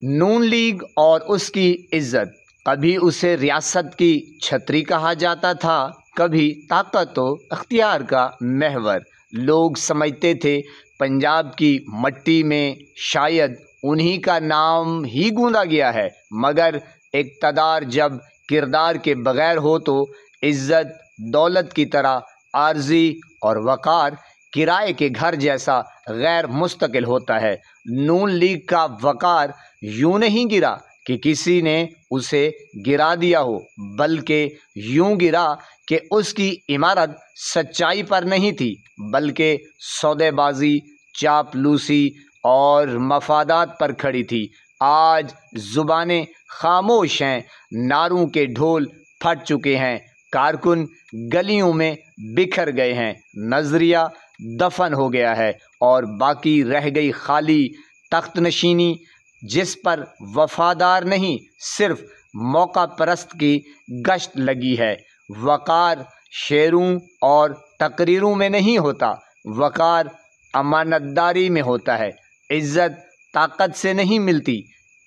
نون league اور اس کی عزت، کبھی اسے ریاست کی چھتری کہا جاتا تھا، کبھی طاقت و اختیار کا محور۔ لوگ سمجھتے تھے پنجاب کی مٹی میں شاید انہی کا نام ہی گوندا گیا ہے، مگر اقتدار جب کردار کے بغیر ہو تو عزت دولت کی طرح عارضی اور وقار کرائے کے گھر جیسا غیر مستقل ہوتا ہے۔ نون لیگ کا وقار یوں نہیں گرا کہ کسی نے اسے گرا دیا ہو، بلکہ یوں گرا کہ اس کی عمارت سچائی پر نہیں تھی، بلکہ سودے بازی، چاپلوسی اور مفادات پر کھڑی تھی۔ آج زبانیں خاموش ہیں، نعروں کے ڈھول پھٹ چکے ہیں، کارکن گلیوں میں بکھر گئے ہیں، نظریہ دفن ہو گیا ہے، اور باقی رہ گئی خالی تخت نشینی، جس پر وفادار نہیں، صرف موقع پرست کی گشت لگی ہے۔ وقار شعروں اور تقریروں میں نہیں ہوتا، وقار امانت داری میں ہوتا ہے۔ عزت طاقت سے نہیں ملتی،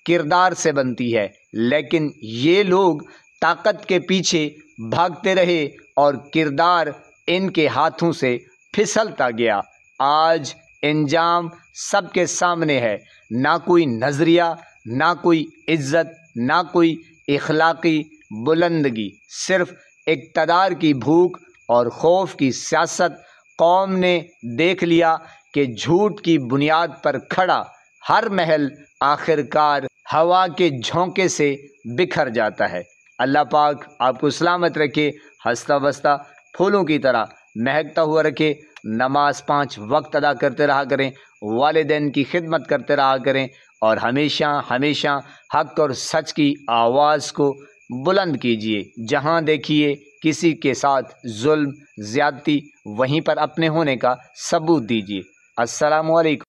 کردار سے بنتی ہے، لیکن یہ لوگ طاقت کے پیچھے بھاگتے رہے اور کردار ان کے ہاتھوں سے پھسلتا گیا۔ آج انجام سب کے سامنے ہے، نہ کوئی نظریہ، نہ کوئی عزت، نہ کوئی اخلاقی بلندگی، صرف اقتدار کی بھوک اور خوف کی سیاست۔ قوم نے دیکھ لیا کہ جھوٹ کی بنیاد پر کھڑا ہر محل آخرکار ہوا کے جھونکے سے بکھر جاتا ہے۔ اللہ پاک آپ کو سلامت رکھے، ہنستا بستا پھولوں کی طرح مہکتا ہوا رکھے۔ نماز 5 وقت ادا کرتے رہا کریں، والدین کی خدمت کرتے رہا کریں، اور ہمیشہ ہمیشہ حق اور سچ کی آواز کو بلند کیجیے۔ جہاں دیکھیے کسی کے ساتھ ظلم، زیادتی، وہیں پر اپنے ہونے کا ثبوت دیجیے۔ السلام علیکم۔